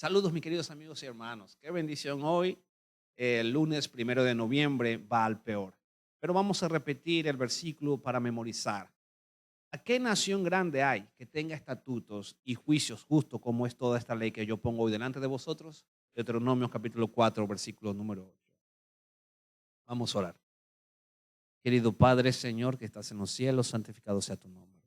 Saludos, mis queridos amigos y hermanos. Qué bendición hoy, el lunes 1 de noviembre, va al peor. Pero vamos a repetir el versículo para memorizar. ¿A qué nación grande hay que tenga estatutos y juicios justos como es toda esta ley que yo pongo hoy delante de vosotros? Deuteronomio capítulo 4, versículo número 8. Vamos a orar. Querido Padre, Señor, que estás en los cielos, santificado sea tu nombre.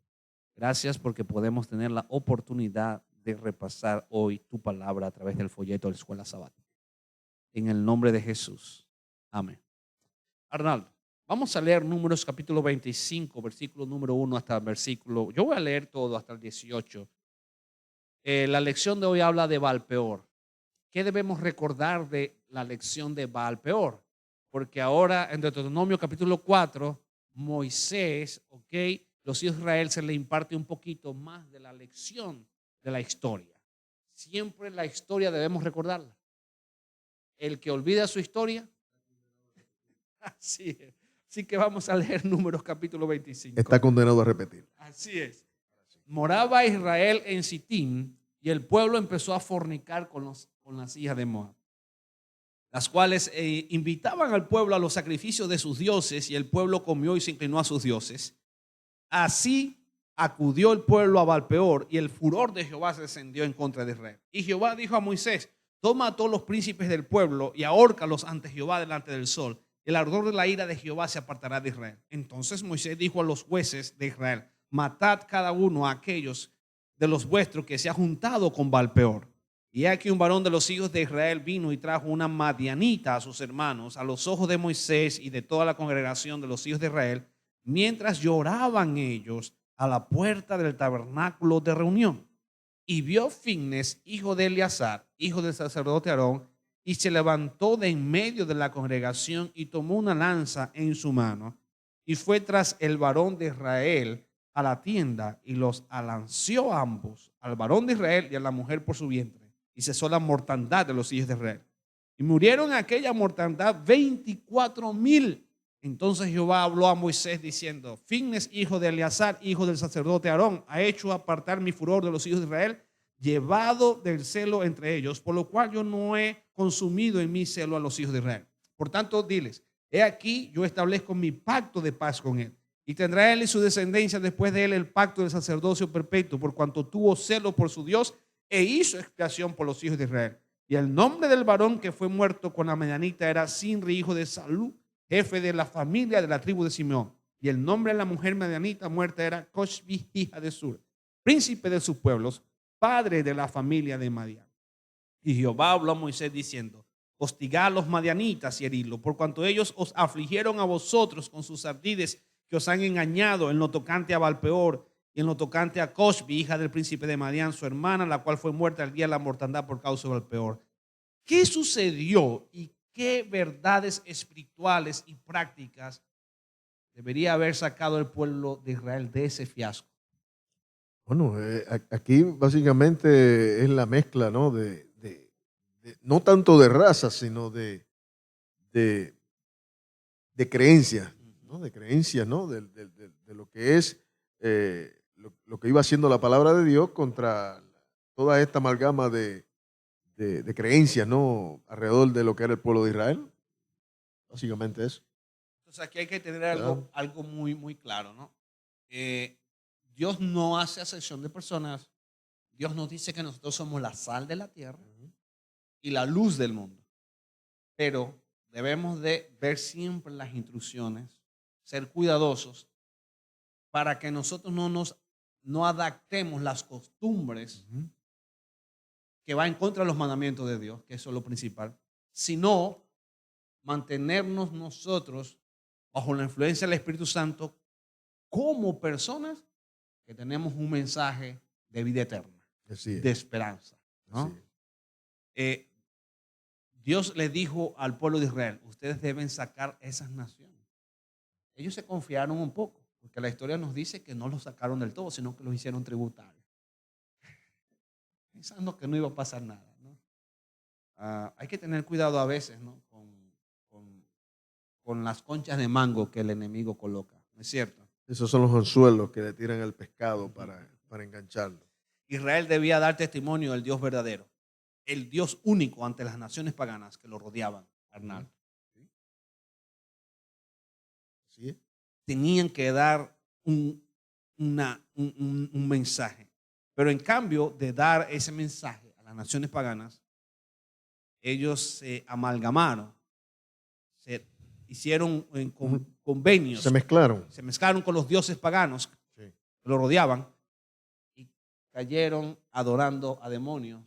Gracias porque podemos tener la oportunidad de repasar hoy tu palabra a través del folleto de la escuela sabática. En el nombre de Jesús. Amén. Arnaldo, vamos a leer Números capítulo 25, versículo número 1 hasta el versículo. Yo voy a leer todo hasta el 18. La lección de hoy habla de Baalpeor. ¿Qué debemos recordar de la lección de Baalpeor? Porque ahora en Deuteronomio capítulo 4, Moisés, los hijos de Israel se le imparte un poquito más de la lección de la historia. Siempre la historia debemos recordarla. El que olvida su historia, así es. Así que vamos a leer Números capítulo 25. Está condenado a repetir. Así es. Moraba Israel en Sitín y el pueblo empezó a fornicar con las hijas de Moab, las cuales invitaban al pueblo a los sacrificios de sus dioses, y el pueblo comió y se inclinó a sus dioses. Así acudió el pueblo a Baalpeor, y el furor de Jehová se encendió en contra de Israel. Y Jehová dijo a Moisés: toma a todos los príncipes del pueblo y ahórcalos ante Jehová delante del sol. El ardor de la ira de Jehová se apartará de Israel. Entonces Moisés dijo a los jueces de Israel: matad cada uno a aquellos de los vuestros que se ha juntado con Baalpeor. Y aquí un varón de los hijos de Israel vino y trajo una madianita a sus hermanos, a los ojos de Moisés y de toda la congregación de los hijos de Israel, mientras lloraban ellos a la puerta del tabernáculo de reunión. Y vio Finnes, hijo de Eleazar, hijo del sacerdote Aarón, y se levantó de en medio de la congregación y tomó una lanza en su mano y fue tras el varón de Israel a la tienda y los alanceó a ambos, al varón de Israel y a la mujer por su vientre, y cesó la mortandad de los hijos de Israel. Y murieron en aquella mortandad 24,000. Entonces Jehová habló a Moisés diciendo: Finnes, hijo de Eleazar, hijo del sacerdote Aarón, ha hecho apartar mi furor de los hijos de Israel, llevado del celo entre ellos, por lo cual yo no he consumido en mi celo a los hijos de Israel. Por tanto, diles: he aquí, yo establezco mi pacto de paz con él, y tendrá él y su descendencia después de él el pacto del sacerdocio perpetuo, por cuanto tuvo celo por su Dios e hizo expiación por los hijos de Israel. Y el nombre del varón que fue muerto con la medianita era Sinri, hijo de Salú, jefe de la familia de la tribu de Simeón. Y el nombre de la mujer medianita muerta era Coshbi, hija de Sur, príncipe de sus pueblos, padre de la familia de Madián. Y Jehová habló a Moisés diciendo: hostigad a los madianitas y heridlos, por cuanto ellos os afligieron a vosotros con sus ardides que os han engañado en lo tocante a Baalpeor y en lo tocante a Coshbi, hija del príncipe de Madián, su hermana, la cual fue muerta el día de la mortandad por causa de Baalpeor. ¿Qué sucedió y qué verdades espirituales y prácticas debería haber sacado el pueblo de Israel de ese fiasco? Bueno, aquí básicamente es la mezcla, ¿no? No tanto de raza, sino de, de creencias, ¿no? De creencias, ¿no? De lo que es lo que iba haciendo la palabra de Dios contra toda esta amalgama de creencias, ¿no? Alrededor de lo que era el pueblo de Israel. Básicamente eso. Entonces aquí hay que tener Claro. algo muy, muy claro, ¿no? Eh, Dios no hace acepción de personas. Dios nos dice que nosotros somos la sal de la tierra y la luz del mundo. Pero debemos de ver siempre las instrucciones, ser cuidadosos para que nosotros no adaptemos las costumbres Ujú. que va en contra de los mandamientos de Dios, que eso es lo principal, sino mantenernos nosotros bajo la influencia del Espíritu Santo como personas que tenemos un mensaje de vida eterna, Así de es. esperanza, Así ¿no? es. Eh, Dios le dijo al pueblo de Israel: ustedes deben sacar esas naciones. Ellos se confiaron un poco, porque la historia nos dice que no los sacaron del todo, sino que los hicieron tributarios, pensando que no iba a pasar nada, ¿no? Hay que tener cuidado a veces, ¿no? Con, con las conchas de mango que el enemigo coloca, ¿no es cierto? Esos son los anzuelos que le tiran al pescado Ujú. para engancharlo. Israel debía dar testimonio del Dios verdadero. el Dios único ante las naciones paganas que lo rodeaban, Arnaldo. Así es. Tenían que dar un mensaje. Pero en cambio de dar ese mensaje a las naciones paganas, ellos se amalgamaron, se hicieron convenios, Se mezclaron. se mezclaron con los dioses paganos que lo rodeaban y cayeron adorando a demonios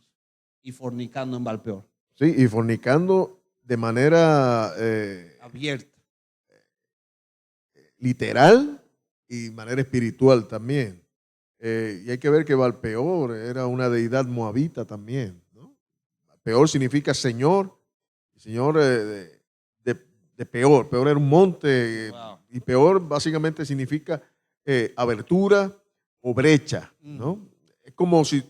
y fornicando en Valpeor. Sí, y fornicando de manera Abierta. literal y manera espiritual también. Y hay que ver que Valpeor era una deidad moabita también, ¿no? Peor significa señor, señor de peor. Peor era un monte Wow. y peor básicamente significa abertura o brecha, ¿no? Es como si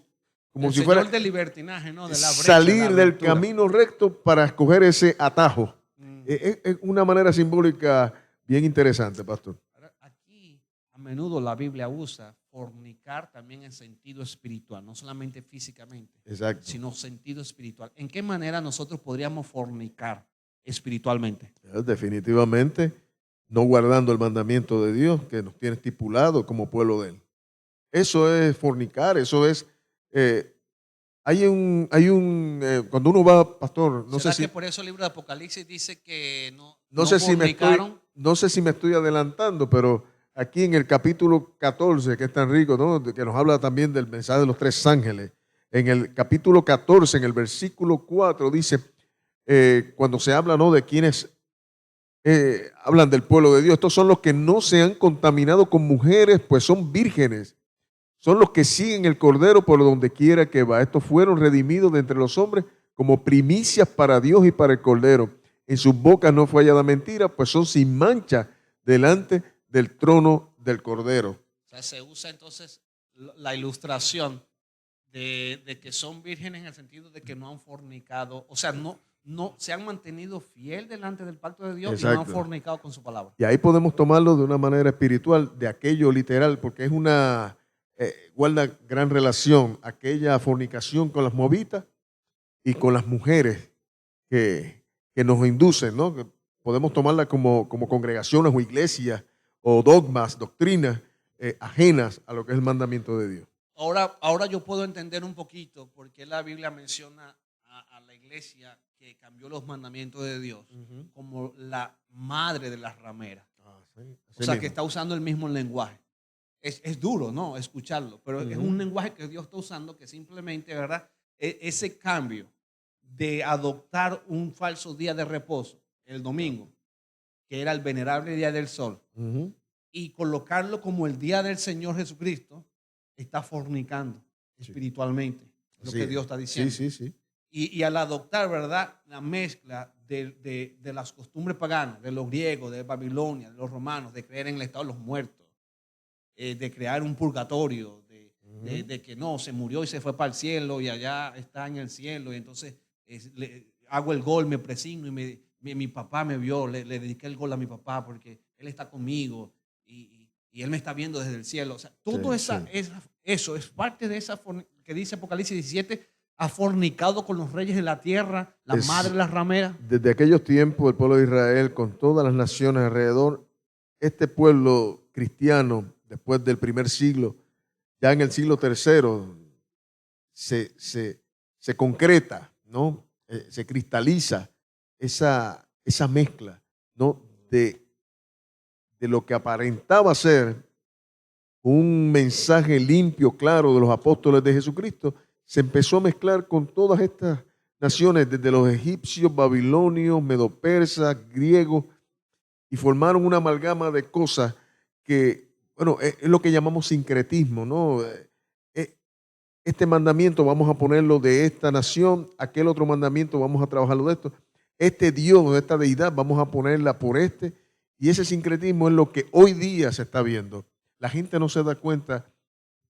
fuera del libertinaje, ¿no? De la brecha, salir la del abertura. camino recto para escoger ese atajo. Mm. Es una manera simbólica bien interesante, pastor. Aquí a menudo la Biblia usa fornicar también en sentido espiritual, no solamente físicamente, Exacto. sino sentido espiritual. ¿En qué manera nosotros podríamos fornicar espiritualmente? Definitivamente no guardando el mandamiento de Dios que nos tiene estipulado como pueblo de Él. Eso es fornicar, eso es... cuando uno va, pastor, no sé ¿Será si... que por eso el libro de Apocalipsis dice que No sé si fornicaron? no sé si me estoy adelantando, pero aquí en el capítulo 14, que es tan rico, ¿no? Que nos habla también del mensaje de los tres ángeles. En el capítulo 14, en el versículo 4, dice, cuando se habla, ¿no?, de quienes hablan del pueblo de Dios, estos son los que no se han contaminado con mujeres, pues son vírgenes. Son los que siguen el Cordero por donde quiera que va. Estos fueron redimidos de entre los hombres como primicias para Dios y para el Cordero. En sus bocas no fue hallada mentira, pues son sin mancha delante del trono del Cordero. O sea, se usa entonces la ilustración de que son vírgenes en el sentido de que no han fornicado, o sea, no se han mantenido fiel delante del pacto de Dios. Exacto. Y no han fornicado con su palabra. Y ahí podemos tomarlo de una manera espiritual, de aquello literal, porque es guarda gran relación aquella fornicación con las moabitas y con las mujeres que nos inducen, ¿no? Que podemos tomarla como congregaciones o iglesias o dogmas, doctrinas ajenas a lo que es el mandamiento de Dios. Ahora yo puedo entender un poquito por qué la Biblia menciona a la iglesia que cambió los mandamientos de Dios como la madre de las rameras. Sí, o sea, mismo. Que está usando el mismo lenguaje. Es duro, ¿no?, escucharlo, pero es un lenguaje que Dios está usando que simplemente, ¿verdad?, ese cambio de adoptar un falso día de reposo, el domingo, que era el venerable día del sol, y colocarlo como el día del Señor Jesucristo, está fornicando espiritualmente, lo que Dios está diciendo. Sí. Y al adoptar, ¿verdad?, la mezcla de las costumbres paganas, de los griegos, de Babilonia, de los romanos, de creer en el estado de los muertos, de crear un purgatorio, de que no, se murió y se fue para el cielo y allá está en el cielo y entonces hago el gol, me presigno y mi papá me vio, le dediqué el gol a mi papá porque él está conmigo y él me está viendo desde el cielo. O sea, todo eso es parte de esa que dice Apocalipsis 17, ha fornicado con los reyes de la tierra, la madre de las rameras. Desde aquellos tiempos el pueblo de Israel con todas las naciones alrededor, este pueblo cristiano después del primer siglo, ya en el siglo tercero, se concreta, ¿no? Se cristaliza esa mezcla, ¿no?, de lo que aparentaba ser un mensaje limpio, claro, de los apóstoles de Jesucristo, se empezó a mezclar con todas estas naciones, desde los egipcios, babilonios, medopersas, griegos, y formaron una amalgama de cosas que, bueno, es lo que llamamos sincretismo, ¿no? Este mandamiento vamos a ponerlo de esta nación, aquel otro mandamiento vamos a trabajarlo de esto. Este Dios, esta deidad, vamos a ponerla por este. Y ese sincretismo es lo que hoy día se está viendo. La gente no se da cuenta,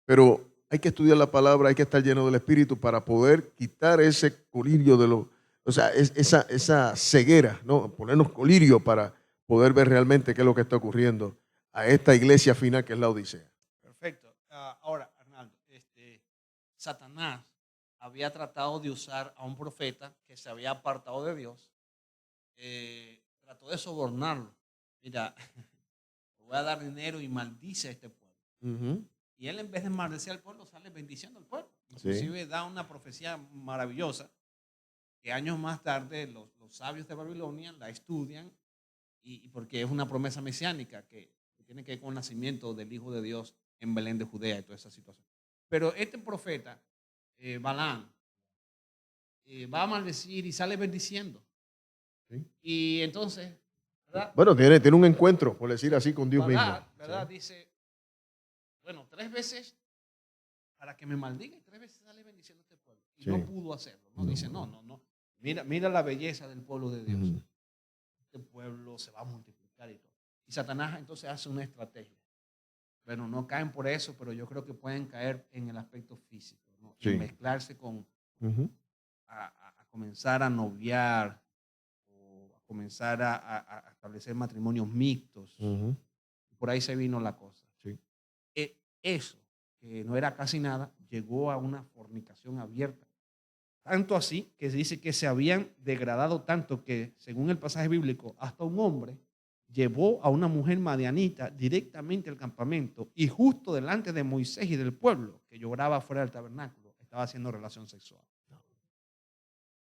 pero hay que estudiar la palabra, hay que estar lleno del Espíritu para poder quitar ese colirio esa ceguera, ¿no? Ponernos colirio para poder ver realmente qué es lo que está ocurriendo a esta iglesia final que es la Odisea. Perfecto. Ahora, Arnaldo, Satanás había tratado de usar a un profeta que se había apartado de Dios, trató de sobornarlo. Mira, te voy a dar dinero y maldice a este pueblo. Ujú. Y él, en vez de maldecir al pueblo, sale bendiciendo al pueblo. Sí. Inclusive da una profecía maravillosa que años más tarde los sabios de Babilonia la estudian, y porque es una promesa mesiánica que tiene que ver con el nacimiento del Hijo de Dios en Belén de Judea y toda esa situación. Pero este profeta, Balaam, va a maldecir y sale bendiciendo. Sí. Y entonces, ¿verdad? Bueno, tiene un encuentro, por decir así, con Dios Balaam, mismo. ¿verdad? Sí. Dice, bueno, 3 veces para que me maldiga y 3 veces sale bendiciendo a este pueblo. Y Sí. no pudo hacerlo. ¿No? No. Dice, no. Mira la belleza del pueblo de Dios. Ujú. Este pueblo se va a multiplicar y todo. Y Satanás entonces hace una estrategia. Bueno, no caen por eso, pero yo creo que pueden caer en el aspecto físico, ¿no? Sí. En mezclarse con, Ujú. a comenzar a noviar, o a comenzar a establecer matrimonios mixtos. Ujú. Por ahí se vino la cosa. Sí. Eso, que no era casi nada, llegó a una fornicación abierta. Tanto así que se dice que se habían degradado tanto que, según el pasaje bíblico, hasta un hombre llevó a una mujer madianita directamente al campamento y justo delante de Moisés y del pueblo, que lloraba fuera del tabernáculo, estaba haciendo relación sexual.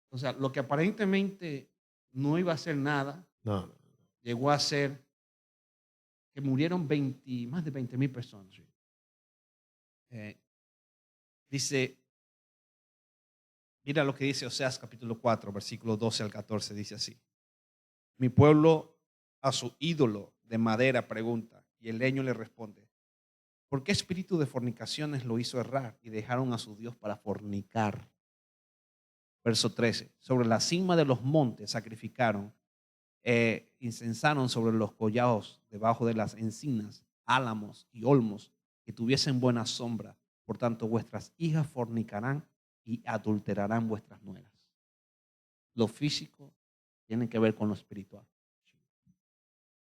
O sea, lo que aparentemente no iba a ser nada, No. llegó a ser que murieron más de 20,000 personas. Dice, mira lo que dice Oseas capítulo 4, versículos 12 al 14, dice así. Mi pueblo a su ídolo de madera pregunta, y el leño le responde, ¿por qué espíritu de fornicaciones lo hizo errar y dejaron a su Dios para fornicar? Verso 13, sobre la cima de los montes sacrificaron, incensaron sobre los collados debajo de las encinas, álamos y olmos que tuviesen buena sombra. Por tanto, vuestras hijas fornicarán y adulterarán vuestras nueras. Lo físico tiene que ver con lo espiritual.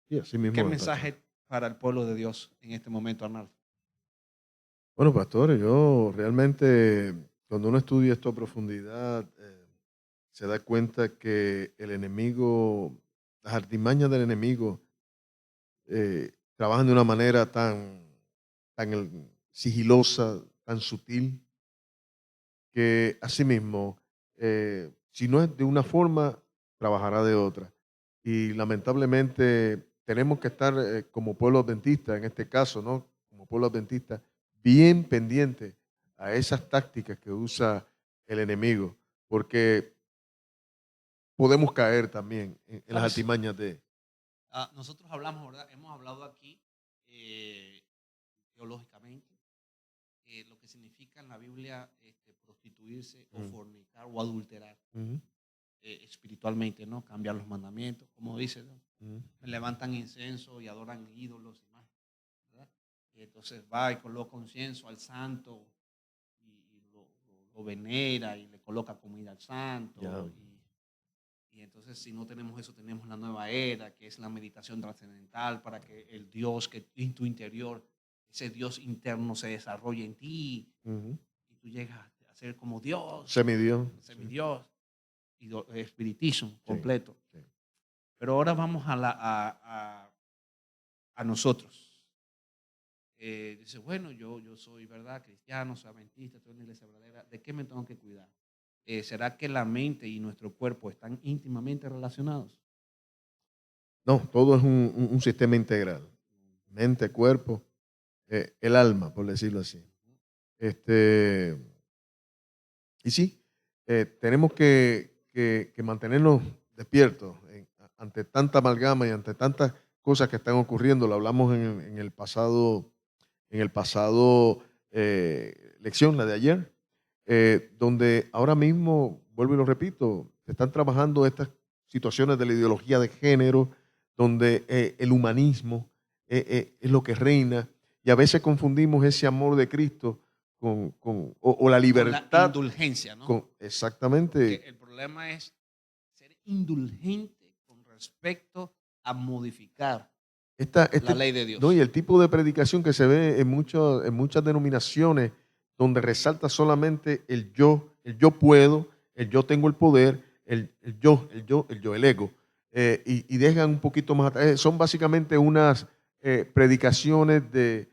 Sí, así mismo ¿Qué es, mensaje pastor. para el pueblo de Dios en este momento, Arnaldo? Bueno, pastor, yo realmente, cuando uno estudia esto a profundidad, se da cuenta que el enemigo, las artimañas del enemigo, trabajan de una manera tan sigilosa, tan sutil, que asimismo, si no es de una forma, trabajará de otra. Y lamentablemente tenemos que estar como pueblo adventista, en este caso, ¿no? Como pueblo adventista, bien pendiente a esas tácticas que usa el enemigo, porque podemos caer también en las ¿Sabes? artimañas de... Nosotros hablamos, ¿verdad? Hemos hablado aquí eh, teológicamente lo que significa en la Biblia prostituirse o Mm. fornicar o adulterar Ujú, espiritualmente, ¿no? Cambiar los mandamientos, como dice, ¿no? ujú. Levantan incienso y adoran ídolos y más, ¿verdad? Y entonces va y coloca incienso al santo y lo venera y le coloca comida al Ya. santo. Y entonces, si no tenemos eso, tenemos la nueva era, que es la meditación trascendental, para que el Dios que en tu interior, ese Dios interno se desarrolle en ti Ujú. y tú llegas a ser como Dios, Semidios. Sí, semidios, y espiritismo sí, completo. sí. Pero ahora vamos a nosotros. Dice, bueno, yo soy, ¿verdad? Cristiano, soy adventista, estoy en la iglesia verdadera. ¿De qué me tengo que cuidar? ¿Será que la mente y nuestro cuerpo están íntimamente relacionados? No, todo es un sistema integral. Mente, cuerpo, el alma, por decirlo así. Este, y sí, tenemos que mantenernos despiertos ante tanta amalgama y ante tantas cosas que están ocurriendo. Lo hablamos en el pasado lección, la de ayer, donde ahora mismo, vuelvo y lo repito, se están trabajando estas situaciones de la ideología de género, donde el humanismo es lo que reina, y a veces confundimos ese amor de Cristo o la Con la libertad indulgencia, ¿no? con Porque exactamente el problema es ser indulgente con respecto a modificar la ley de no, y Dios. el tipo de predicación que se ve en muchas denominaciones donde resalta solamente el yo el yo puedo, el yo tengo el poder, el ego. Y dejan un poquito más atrás. Son básicamente unas predicaciones de,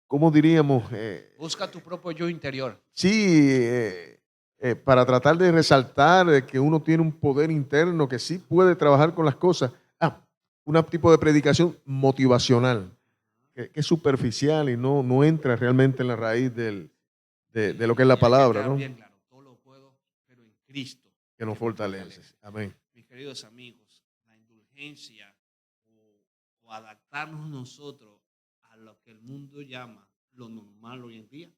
¿cómo diríamos? Busca tu propio yo interior. Sí, para tratar de resaltar que uno tiene un poder interno que sí puede trabajar con las cosas. Un tipo de predicación motivacional, que es superficial y no entra realmente en la raíz de lo que es la Y hay que palabra, quedar ¿no? bien claro, todo lo puedo, pero en Cristo Que nos que me fortalece. fortalece. Amén. Mis queridos amigos, la indulgencia o adaptarnos nosotros a lo que el mundo llama lo normal hoy en día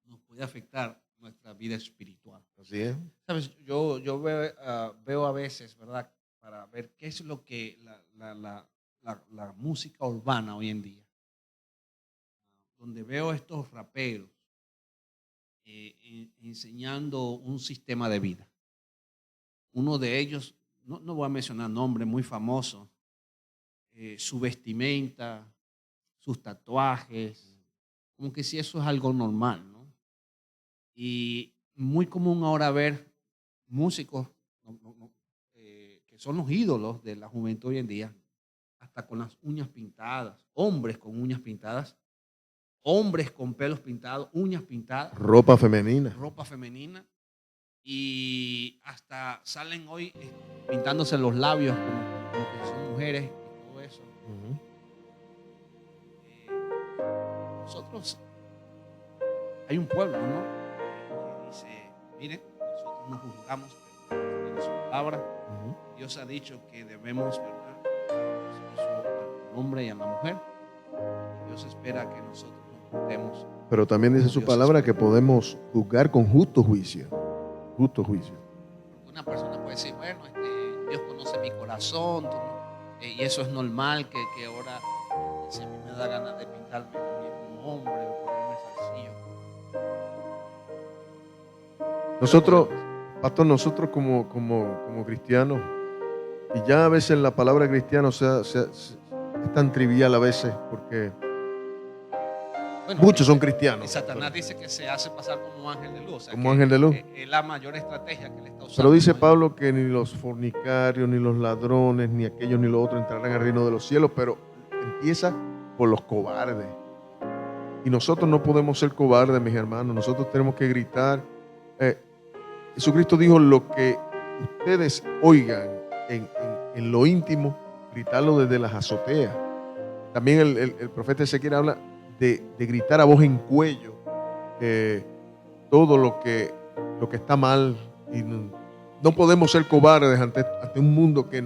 nos puede afectar nuestra vida espiritual. Así es. Sabes, yo veo a veces, ¿verdad? Para ver qué es lo que la música urbana hoy en día, donde veo estos raperos enseñando un sistema de vida. Uno de ellos, no voy a mencionar nombre, muy famoso, su vestimenta, sus tatuajes, como que si eso es algo normal, ¿no? Y muy común ahora ver músicos que son los ídolos de la juventud hoy en día, hasta con las uñas pintadas, hombres con uñas pintadas, hombres con pelos pintados, uñas pintadas, Ropa femenina. ropa femenina, y hasta salen hoy pintándose los labios como que son mujeres y todo eso. Nosotros, hay un pueblo, ¿no? Que dice, miren, nosotros no juzgamos, pero en su palabra, Dios ha dicho que debemos, ¿verdad?, hacer eso al hombre y a la mujer. Dios espera que nosotros nos juntemos. Pero también dice como su Dios palabra espera. que podemos juzgar con justo juicio. Justo juicio. Porque una persona puede decir, bueno, Dios conoce mi corazón, y eso es normal que ahora, si a mí me da ganas de pintarme a mí como hombre, de ponerme zarcillo. Nosotros, pastor, nosotros como cristianos, y ya a veces la palabra cristiano es tan trivial a veces, porque Bueno, muchos son y cristianos. Satanás dice que se hace pasar como ángel de luz. O sea, Como ángel de luz. Es la mayor estrategia que le está usando. Pero dice ¿no? Pablo que ni los fornicarios, ni los ladrones, ni aquellos ni los otros entrarán al reino de los cielos, pero empieza por los cobardes. Y nosotros no podemos ser cobardes, mis hermanos. Nosotros tenemos que gritar. Jesucristo dijo: lo que ustedes oigan en lo íntimo, gritarlo desde las azoteas. También el profeta Ezequiel habla de gritar a voz en cuello todo lo que está mal. Y no podemos ser cobardes ante un mundo que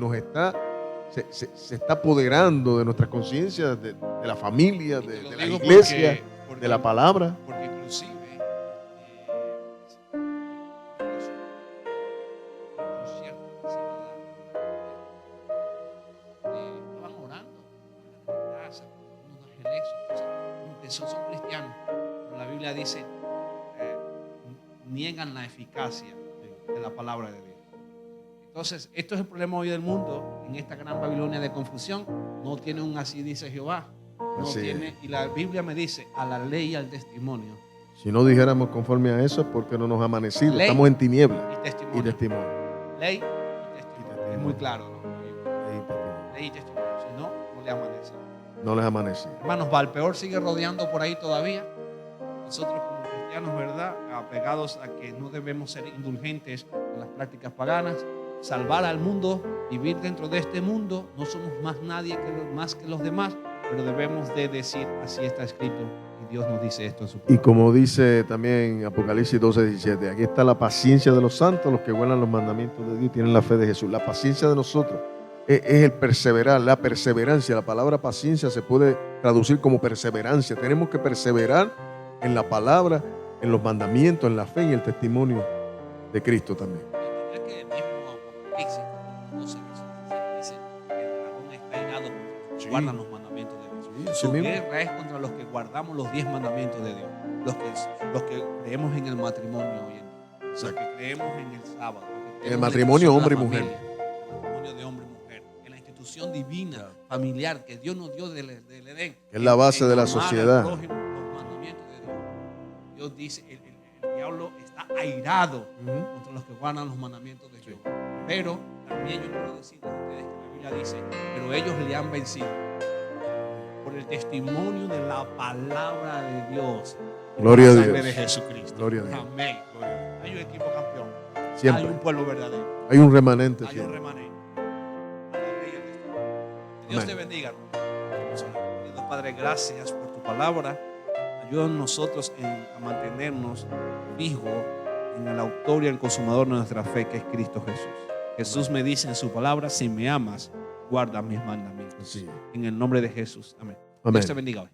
se está apoderando de nuestra conciencia, de la familia, de la iglesia, porque de la palabra. Porque inclusive estaban orando en casa, unos ángeles, como que son cristianos, pero la Biblia dice niegan la eficacia de la palabra de Dios. Entonces, esto es el problema hoy del mundo, en esta gran Babilonia de confusión. No tiene un así dice Jehová. No Así tiene, es. y la Biblia me dice, a la ley y al testimonio. Si no dijéramos conforme a eso es porque no nos ha amanecido. Ley Estamos en tinieblas y testimonio. y testimonio. Ley y testimonio. Es muy claro, ¿no? Ley y testimonio. Si no, no le amanece. No les amanece. Hermanos, Valpeor sigue rodeando por ahí todavía. Nosotros como cristianos, ¿verdad?, apegados a que no debemos ser indulgentes con las prácticas paganas, salvar al mundo, vivir dentro de este mundo. No somos más nadie más que los demás, pero debemos de decir, así está escrito, y Dios nos dice esto en su palabra. Y como dice también Apocalipsis 12:17, aquí está la paciencia de los santos, los que guardan los mandamientos de Dios y tienen la fe de Jesús. La paciencia de nosotros es el perseverar, la perseverancia. La palabra paciencia se puede traducir como perseverancia. Tenemos que perseverar en la palabra, en los mandamientos, en la fe y el testimonio de Cristo también. Es que el mismo Apocalipsis 12, verso 17 dice que el dragón está irado contra los que guardan los mandamientos de Dios. Su guerra es contra los que guardamos los 10 mandamientos de Dios, los que creemos en el matrimonio hoy en día, los que creemos en el sábado, en el matrimonio hombre y mujer, el matrimonio de hombre y mujer, en la institución divina, familiar que Dios nos dio del Edén, que es la base de la sociedad. Los mandamientos de Dios. Dios dice, airado Ujú. contra los que guardan los mandamientos de Jehová. Pero también yo quiero decirles a ustedes que la Biblia dice, pero ellos le han vencido por el testimonio de la palabra de Dios. Gloria a La sangre Dios. de Jesucristo. Gloria a Dios. Amén. Gloria a Dios. Hay un equipo campeón. Siempre. Hay un pueblo verdadero. Hay un remanente. Hay un Siempre. remanente. A la ley y al testimonio. Que Dios Amén. te bendiga, hermano. Vamos a orar. Querido Padre, gracias por tu palabra. Ayúdanos nosotros a mantenernos fijos en el autor y el consumador de nuestra fe, que es Cristo Jesús. Jesús me dice en su palabra, si me amas, guarda mis mandamientos. Así es. En el nombre de Jesús. Amén. Amén. Dios te bendiga hoy.